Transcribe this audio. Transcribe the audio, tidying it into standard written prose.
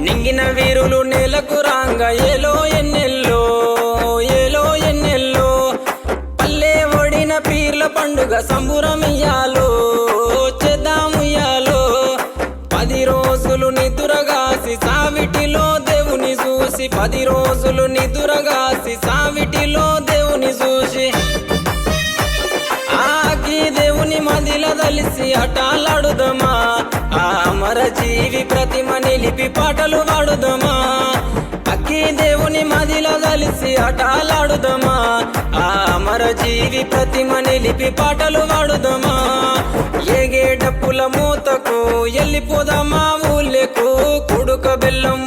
నింగిన వీరులు నేలకు రాంగ ఏలో ఎన్నెల్లో ఏలో ఎన్నెల్లో పల్లె ఒడిన పీర్ల పండుగ సంబురమియ్యాలో చేద్దాముయ్యాలో 10 రోజులు నిదురగాసి సావిటిలో దేవుని చూసి 10 రోజులు నిదురగాసి సావిటిలో దేవుని చూసి ఆకి దేవుని మదిల దలిసి అటాలాడుదమా ఆ అమర జీవి ప్రతిమ నిలిపి పాటలు పాడుదమా అక్కి దేవుని మదిల దలిసి అటాలాడుదమా ఆ అమర జీవి ప్రతిమ నిలిపి పాటలు పాడుదమా ఏగే డప్పుల మూతకు ఎల్లిపోదామా ఊళ్ళకు కుడుక బెల్లం